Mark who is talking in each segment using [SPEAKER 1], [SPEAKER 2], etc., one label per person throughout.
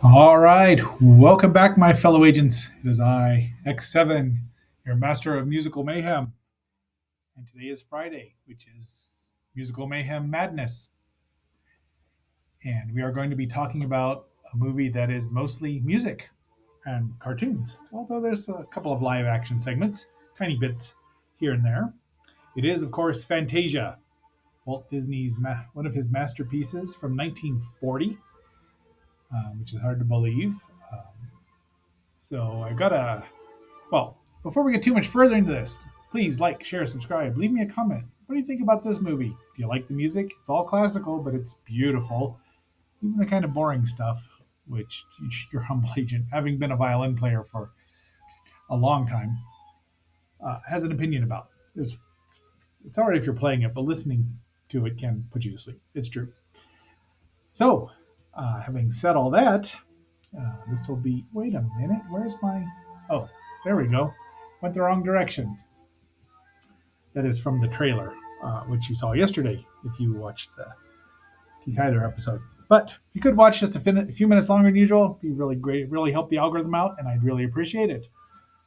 [SPEAKER 1] All right, welcome back, my fellow agents. It is I, X7, your master of musical mayhem. And today is Friday, which is Musical Mayhem Madness. And we are going to be talking about a movie that is mostly music and cartoons, although there's a couple of live action segments, tiny bits here and there. It is, of course, Fantasia, Walt Disney's one of his masterpieces from 1940, which is hard to believe. So I got a Well, before we get too much further into this, please like, share, subscribe, leave me a comment. What do you think about this movie? Do you like the music? It's all classical, but it's beautiful. Even the kind of boring stuff, which your humble agent, having been a violin player for a long time, has an opinion about. It's all right if you're playing it, but listening to it can put you to sleep. It's true. So, having said all that, this will be. Wait a minute. Where's my. Oh, there we go. Went the wrong direction. That is from the trailer, which you saw yesterday if you watched the Geek Hider episode. But if you could watch just a few minutes longer than usual, it'd be really great. Really help the algorithm out, and I'd really appreciate it.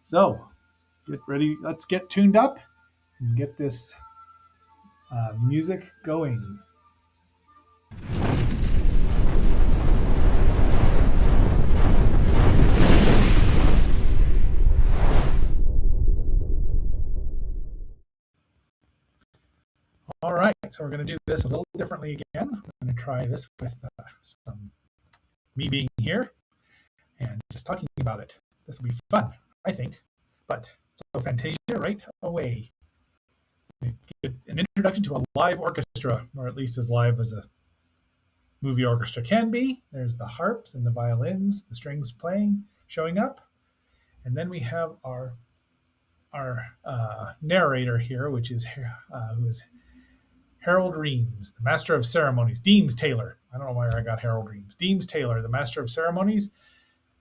[SPEAKER 1] So, get ready. Let's get tuned up and get this music going. All right, so we're going to do this a little differently again. I'm going to try this with some me being here and just talking about it. This will be fun, I think. But so Fantasia, right away. Get an introduction to a live orchestra, or at least as live as a movie orchestra can be. There's the harps and the violins, the strings playing, showing up, and then we have our narrator here, which is who is Harold Reams, the master of ceremonies. Deems Taylor. I don't know why I got Harold Reams. Deems Taylor, the master of ceremonies,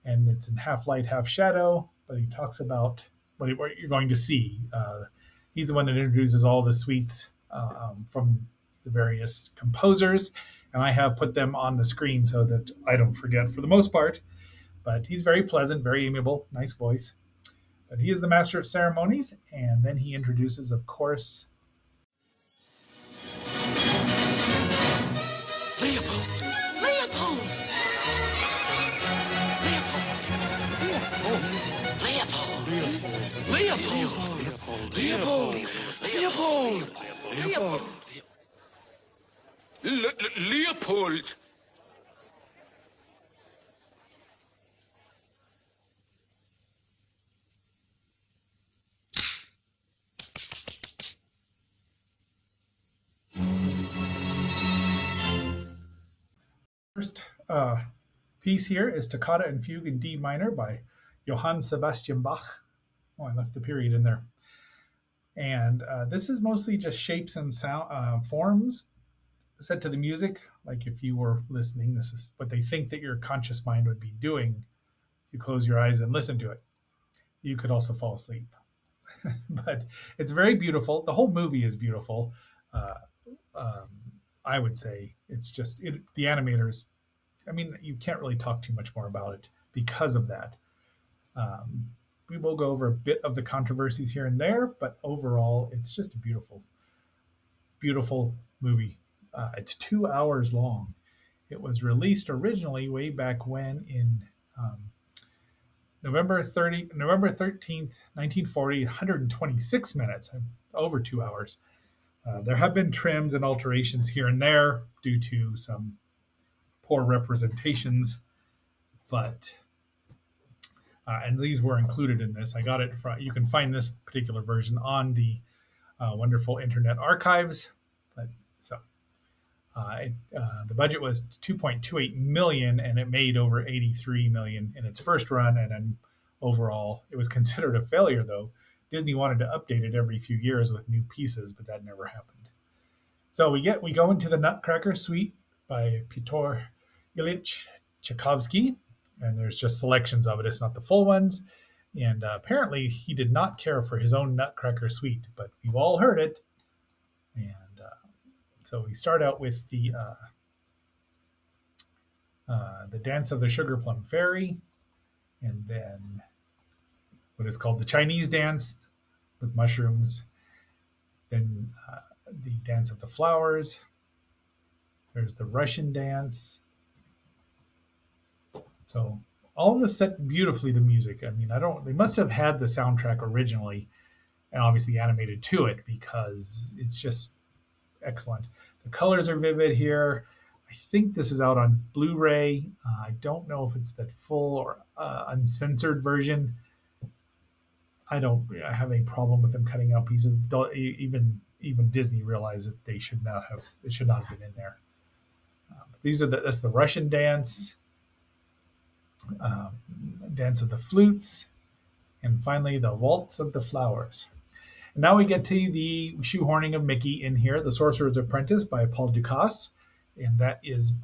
[SPEAKER 1] and it's in half light, half shadow. But he talks about what you're going to see. He's the one that introduces all the suites from the various composers, and I have put them on the screen so that I don't forget for the most part. But he's very pleasant, very amiable, nice voice. But he is the master of ceremonies, and then he introduces, of course,
[SPEAKER 2] Leopold! Leopold! Leopold! Leopold! Leopold! Leopold! Leopold! Leopold!
[SPEAKER 1] first piece here is Toccata and Fugue in D minor by Johann Sebastian Bach. Oh, I left the period in there. And this is mostly just shapes and sound forms set to the music. Like if you were listening, this is what they think that your conscious mind would be doing. You close your eyes and listen to it. You could also fall asleep. But it's very beautiful. The whole movie is beautiful. Uh, um, I would say it's just the animators. I mean, you can't really talk too much more about it because of that. Um, we will go over a bit of the controversies here and there, but overall, it's just a beautiful, beautiful movie. It's 2 hours long. It was released originally way back when in November 13th, 1940, 126 minutes, over 2 hours. There have been trims and alterations here and there due to some poor representations, but and these were included in this. I got it from. You can find this particular version on the wonderful Internet Archives. But so the budget was 2.28 million, and it made over 83 million in its first run, and then overall, it was considered a failure. Though Disney wanted to update it every few years with new pieces, but that never happened. So we go into the Nutcracker Suite by Pyotr Ilyich Tchaikovsky, and there's just selections of it. It's not the full ones. And apparently, he did not care for his own Nutcracker Suite, but we've all heard it. And so we start out with the dance of the sugar plum fairy, and then what is called the Chinese dance with mushrooms. Then the dance of the flowers. There's the Russian dance. So all of this set beautifully to music. I mean, I don't. They must have had the soundtrack originally, and obviously animated to it because it's just excellent. The colors are vivid here. I think this is out on Blu-ray. I don't know if it's the full or uncensored version. I don't. I have any problem with them cutting out pieces. Even Disney realized that they should not have. It should not have been in there. That's the Russian dance, um, dance of the flutes, and finally the waltz of the flowers. And now we get to the shoehorning of Mickey in here, The Sorcerer's Apprentice by Paul Dukas, and that is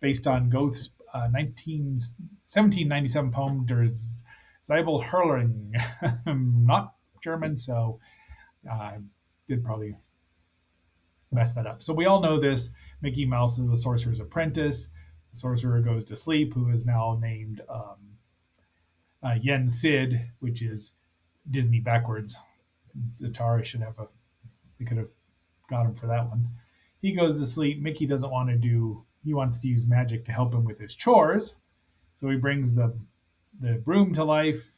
[SPEAKER 1] based on Goethe's 1797 poem Der Zibelherrling. I'm not German, so I did probably mess that up. So we all know this. Mickey Mouse is the sorcerer's apprentice. The sorcerer goes to sleep, who is now named Yen Sid, which is Disney backwards. The Atari should have a. They could have got him for that one. He goes to sleep. Mickey doesn't want to do. He wants to use magic to help him with his chores. So he brings the broom to life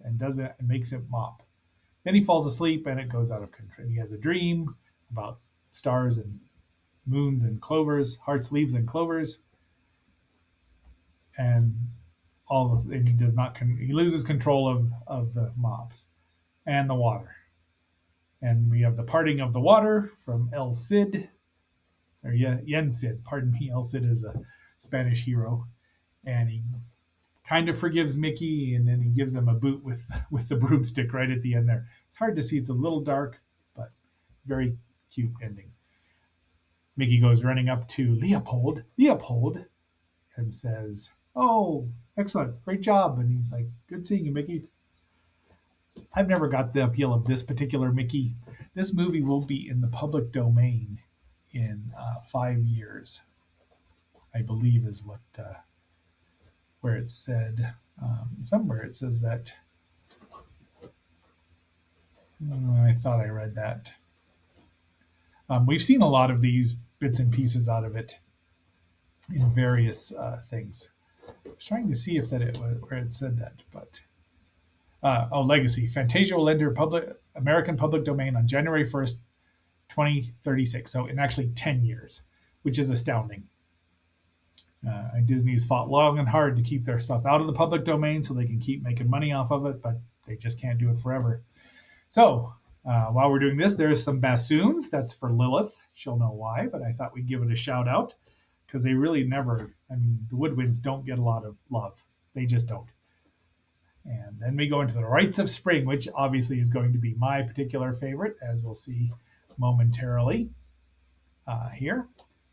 [SPEAKER 1] and does it and makes it mop. Then he falls asleep and it goes out of control. He has a dream about stars and moons and clovers, hearts, leaves, and clovers, and all this. And he does not. He loses control of the mops and the water. And we have the parting of the water from El Cid, or Yen Cid. Pardon me, El Cid is a Spanish hero, and he kind of forgives Mickey, and then he gives him a boot with the broomstick right at the end there. It's hard to see; it's a little dark, but very cute ending. Mickey goes running up to Leopold, and says, "Oh, excellent, great job!" And he's like, "Good seeing you, Mickey." I've never got the appeal of this particular Mickey. This movie will be in the public domain in 5 years, I believe, is what where it said. Somewhere it says that. I thought I read that. We've seen a lot of these bits and pieces out of it in various things. I was trying to see if that it was where it said that, but legacy. Fantasia will enter American public domain on January 1st, 2036. So in actually 10 years, which is astounding. And Disney's fought long and hard to keep their stuff out of the public domain so they can keep making money off of it, but they just can't do it forever. So while we're doing this, there's some bassoons. That's for Lilith. She'll know why, but I thought we'd give it a shout out because they really never, I mean, the woodwinds don't get a lot of love. They just don't. And then we go into the Rites of Spring, which obviously is going to be my particular favorite, as we'll see momentarily here.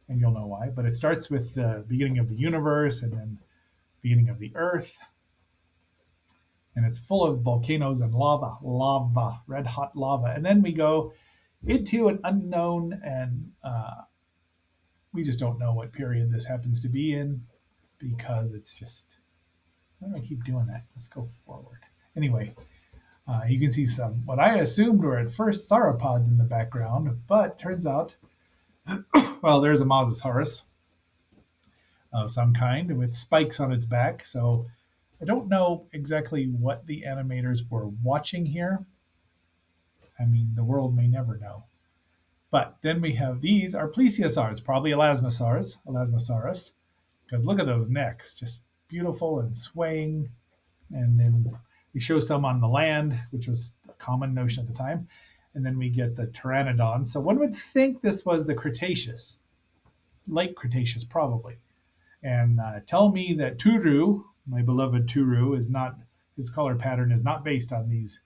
[SPEAKER 1] And you'll know why. But it starts with the beginning of the universe and then beginning of the earth. And it's full of volcanoes and lava, red hot lava. And then we go into an unknown, and we just don't know what period this happens to be in because it's just, why do I keep doing that? Let's go forward. Anyway, you can see some, what I assumed were at first sauropods in the background, but turns out, well, there's a mosasaurus of some kind with spikes on its back. So I don't know exactly what the animators were watching here. I mean, the world may never know. But then we have these are plesiosaurs, probably elasmosaurus, because look at those necks, just beautiful and swaying. And then we show some on the land, which was a common notion at the time. And then we get the pteranodons. So one would think this was the Cretaceous, late Cretaceous, probably. And tell me that Turu, my beloved Turu, is not, his color pattern is not based on these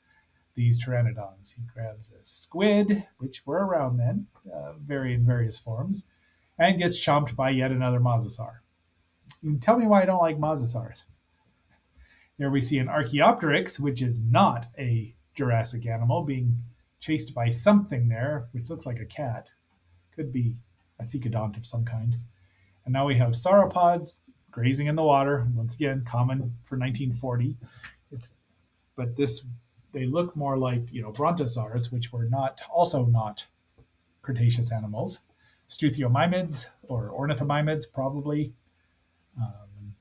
[SPEAKER 1] pteranodons. He grabs a squid, which were around then, vary in various forms, and gets chomped by yet another mosasaur. You can tell me why I don't like mosasaurs. There we see an Archaeopteryx, which is not a Jurassic animal, being chased by something there, which looks like a cat. Could be a thecodont of some kind. And now we have sauropods grazing in the water. Once again, common for 1940. It's but this they look more like brontosaurs, which were not Cretaceous animals. Struthiomiimids or ornithomimids, probably. Um,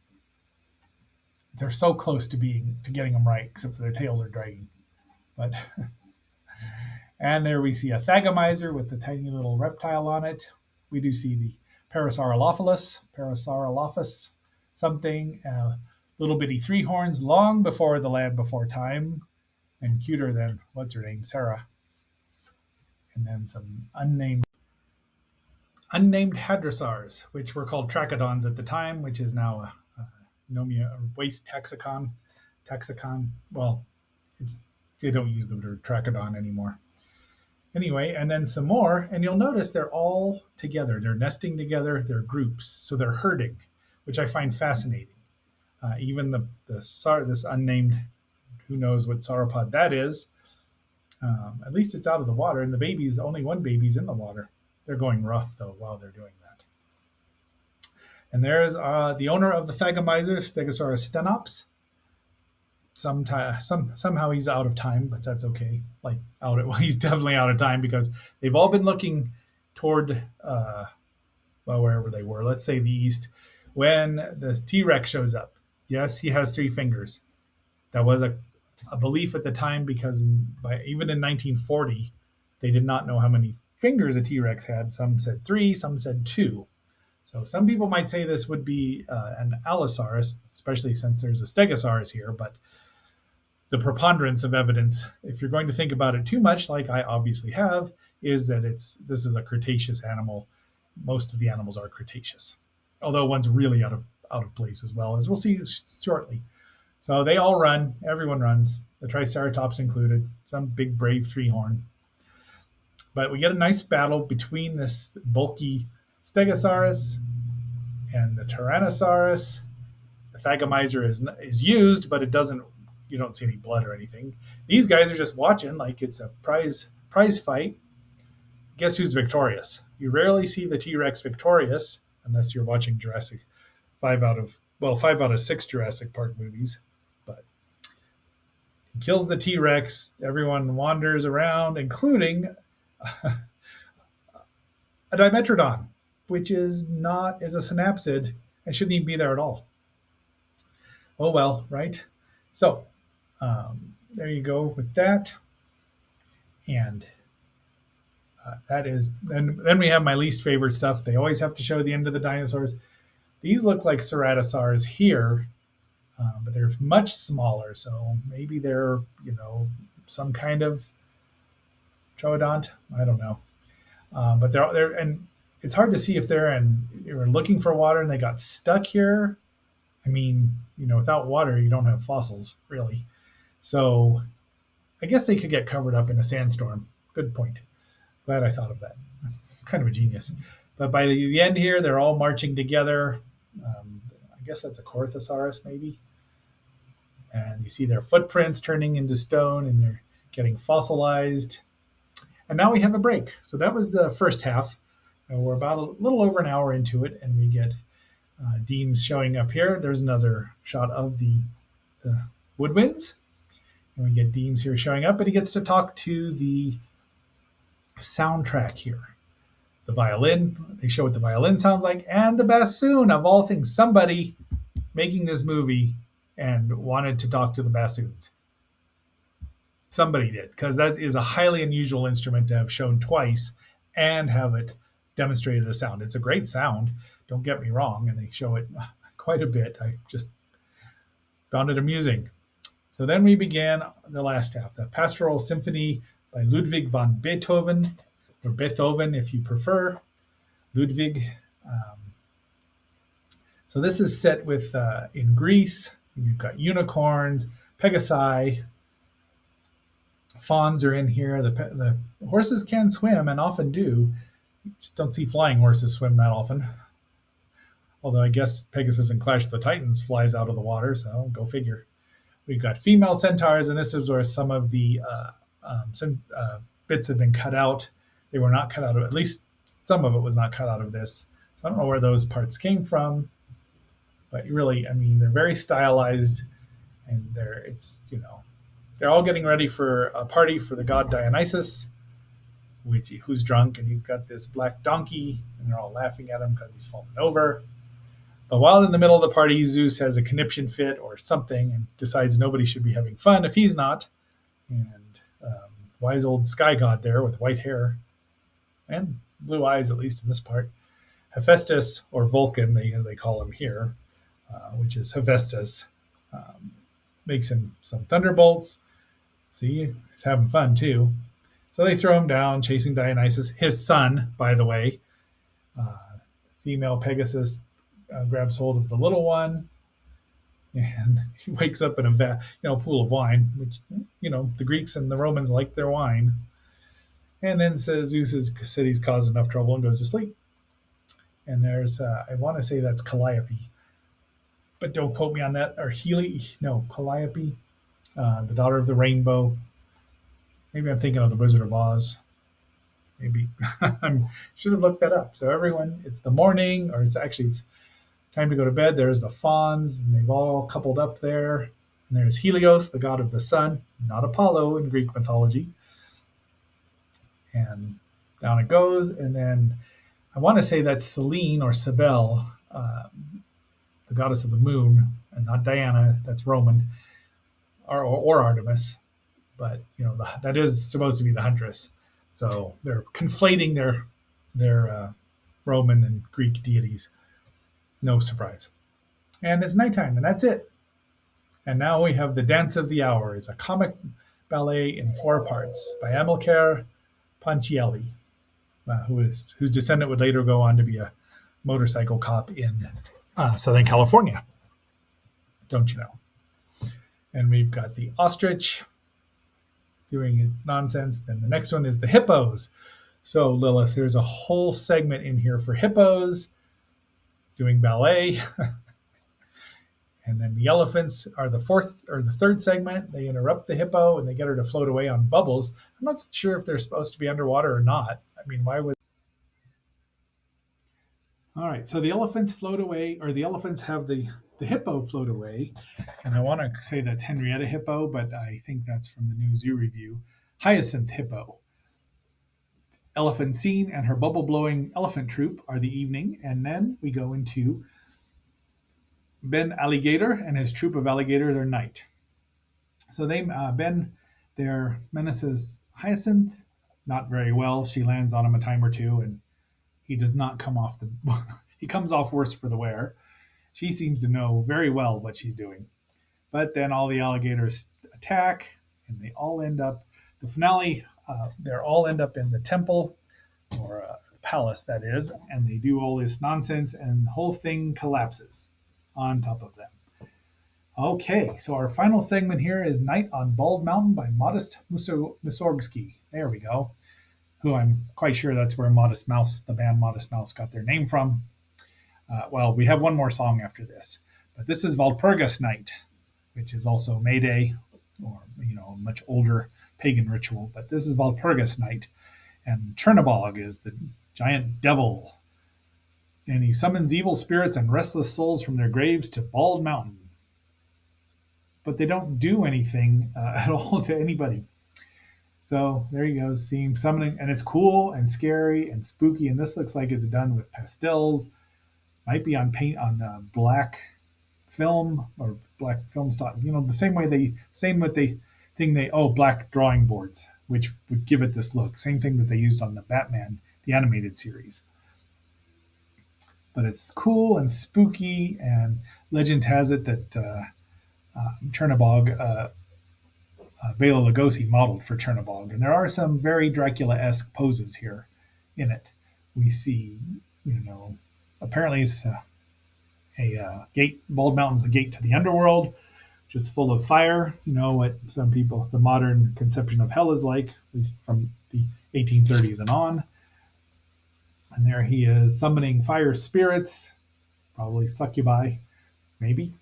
[SPEAKER 1] they're so close to getting them right, except for their tails are dragging. But and there we see a thagomizer with the tiny little reptile on it. We do see the Parasaurolophus, something, little bitty three horns, long before the land before time, and cuter than what's her name, Sarah. And then some unnamed hadrosaurs, which were called trachodons at the time, which is now a nomia waste taxicon. Taxicon. Well, it's they don't use the word trachodon anymore. Anyway, and then some more, and you'll notice they're all together. They're nesting together. They're groups, so they're herding, which I find fascinating. Even this unnamed, who knows what sauropod that is. At least it's out of the water, and the baby's only one baby's in the water. They're going rough though while they're doing that. And there's the owner of the Thagomizer, Stegosaurus stenops. Somehow he's out of time, but that's okay. He's definitely out of time because they've all been looking toward wherever they were. Let's say the east, when the T Rex shows up. Yes, he has three fingers. That was a belief at the time because even in 1940, they did not know how many fingers a T Rex had. Some said three, some said two. So some people might say this would be an Allosaurus, especially since there's a Stegosaurus here, but the preponderance of evidence, if you're going to think about it too much, like I obviously have, is that this is a Cretaceous animal. Most of the animals are Cretaceous, although one's really out of place as well, as we'll see shortly. So they all run. Everyone runs. The Triceratops included. Some big brave three-horn. But we get a nice battle between this bulky Stegosaurus and the Tyrannosaurus. The Thagomizer is used, but it doesn't. You don't see any blood or anything. These guys are just watching like it's a prize fight. Guess who's victorious? You rarely see the T-Rex victorious unless you're watching Jurassic 5 out of 6 Jurassic Park movies. But he kills the T-Rex. Everyone wanders around, including a Dimetrodon, which is a synapsid and shouldn't even be there at all. Oh well, right? So there you go with that. And that is, then we have my least favorite stuff. They always have to show the end of the dinosaurs. These look like ceratosaurs here, but they're much smaller. So maybe they're, some kind of troodont. I don't know. But they're, and it's hard to see if you're looking for water and they got stuck here. I mean, without water, you don't have fossils, really. So I guess they could get covered up in a sandstorm. Good point. Glad I thought of that. Kind of a genius. But by the end here, they're all marching together. I guess that's a Corthosaurus, maybe. And you see their footprints turning into stone, and they're getting fossilized. And now we have a break. So that was the first half. We're about a little over an hour into it, and we get Deems showing up here. There's another shot of the woodwinds. And we get Deems here showing up, and he gets to talk to the soundtrack here. The violin, they show what the violin sounds like, and the bassoon, of all things. Somebody making this movie and wanted to talk to the bassoons. Somebody did, because that is a highly unusual instrument to have shown twice and have it demonstrated the sound. It's a great sound, don't get me wrong, and they show it quite a bit. I just found it amusing. So then we began the last half, the Pastoral Symphony by Ludwig van Beethoven, or Beethoven if you prefer. Ludwig. So this is set with in Greece. You've got unicorns, pegasi, fawns are in here. The horses can swim and often do. You just don't see flying horses swim that often. Although I guess Pegasus in Clash of the Titans flies out of the water, so go figure. We've got female centaurs, and this is where some of the bits have been cut out. They were not cut out of, at least some of it was not cut out of this. So I don't know where those parts came from, but really, I mean, they're very stylized, and they're all getting ready for a party for the god Dionysus, who's drunk, and he's got this black donkey, and they're all laughing at him because he's fallen over. But while in the middle of the party, Zeus has a conniption fit or something and decides nobody should be having fun if he's not. And wise old sky god there with white hair and blue eyes, at least in this part. Hephaestus, or Vulcan, as they call him here, which is Hephaestus, um, makes him some thunderbolts. See, he's having fun too. So they throw him down, chasing Dionysus, his son, by the way. Uh, Female Pegasus grabs hold of the little one, and he wakes up in a pool of wine, which the Greeks and the Romans like their wine. And then says Zeus said he's caused enough trouble and goes to sleep. And there's I want to say that's Calliope, but don't quote me on that. Or Calliope, the daughter of the rainbow. Maybe I'm thinking of the Wizard of Oz. Maybe I should have looked that up. So everyone, it's the morning, or it's time to go to bed. There's the fawns, and they've all coupled up there. And there's Helios, the god of the sun, not Apollo in Greek mythology. And down it goes. And then I want to say that's Selene or Cybele, the goddess of the moon, and not Diana. That's Roman, or Artemis. But that is supposed to be the huntress. So they're conflating their Roman and Greek deities. No surprise. And it's nighttime, and that's it. And now we have the Dance of the Hours, a comic ballet in 4 parts by Amilcare Ponchielli, whose descendant would later go on to be a motorcycle cop in Southern California. Don't you know? And we've got the ostrich doing its nonsense. Then the next one is the hippos. So Lilith, there's a whole segment in here for hippos doing ballet. And then the elephants are the third segment. They interrupt the hippo and they get her to float away on bubbles. I'm not sure if they're supposed to be underwater or not. I mean, why would? All right, so the elephants float away, or the elephants have the hippo float away. And I want to say that's Henrietta Hippo, but I think that's from the new zoo review. Hyacinth Hippo. Elephant Scene and her bubble blowing elephant troupe are the evening. And then we go into Ben Alligator and his troop of alligators are night. So Ben there menaces Hyacinth not very well. She lands on him a time or two, and he does not come off the. He comes off worse for the wear. She seems to know very well what she's doing, but then all the alligators attack, and they all end up. The finale, they all end up in the temple, or palace that is, and they do all this nonsense, and the whole thing collapses on top of them. Okay, so our final segment here is Night on Bald Mountain by Modest Mussorgsky. There we go. Who I'm quite sure that's where Modest Mouse, the band Modest Mouse, got their name from. Well, we have one more song after this, but this is Walpurgis Night, which is also May Day, or a much older pagan ritual. But this is Walpurgis Night, and Chernobog is the giant devil, and he summons evil spirits and restless souls from their graves to Bald Mountain. But they don't do anything at all to anybody. So there you go, seeing summoning, and it's cool and scary and spooky. And this looks like it's done with pastels, might be on black film or black film stock. The same way black drawing boards, which would give it this look. Same thing that they used on the Batman, the animated series. But it's cool and spooky, and legend has it that Chernobog, Bela Lugosi modeled for Chernobog, and there are some very Dracula-esque poses here in it. We see, apparently it's a gate. Bald Mountain's the gate to the underworld, which is full of fire. What some people, the modern conception of hell is like, at least from the 1830s and on. And there he is summoning fire spirits, probably succubi, maybe.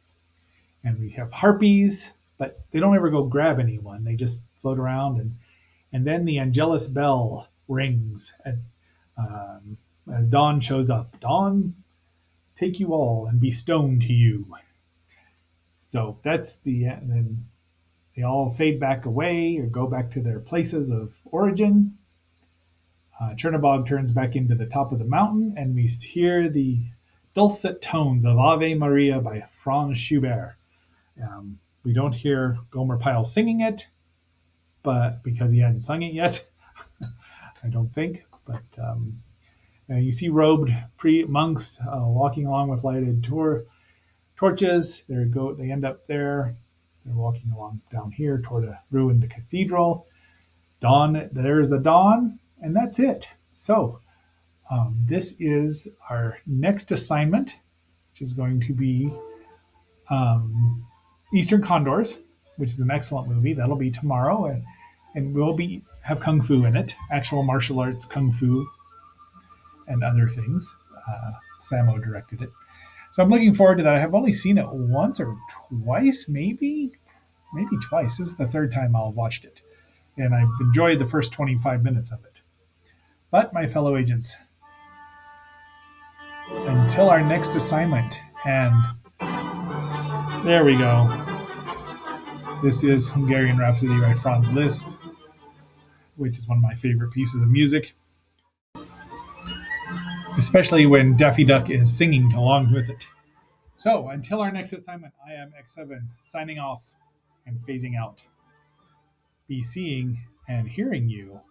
[SPEAKER 1] And we have harpies, but they don't ever go grab anyone. They just float around, And then the Angelus bell rings as dawn shows up. Dawn, take you all and be stoned to you. So that's and then they all fade back away or go back to their places of origin. Chernobog turns back into the top of the mountain, and we hear the dulcet tones of Ave Maria by Franz Schubert. We don't hear Gomer Pyle singing it, but because he hadn't sung it yet, I don't think. But you see robed monks walking along with lighted torches. They end up there. They're walking along down here toward a ruined cathedral. Dawn. There's the dawn, and that's it. So this is our next assignment, which is going to be Eastern Condors, which is an excellent movie. That'll be tomorrow, and we'll have kung fu in it, actual martial arts kung fu, and other things. Samo directed it, so I'm looking forward to that. I have only seen it once or twice, maybe twice. This is the third time I've watched it, and I've enjoyed the first 25 minutes of it. But my fellow agents, until our next assignment, and there we go. This is Hungarian Rhapsody by Franz Liszt, which is one of my favorite pieces of music, especially when Daffy Duck is singing along with it. So until our next assignment, I am X7 signing off and phasing out. Be seeing and hearing you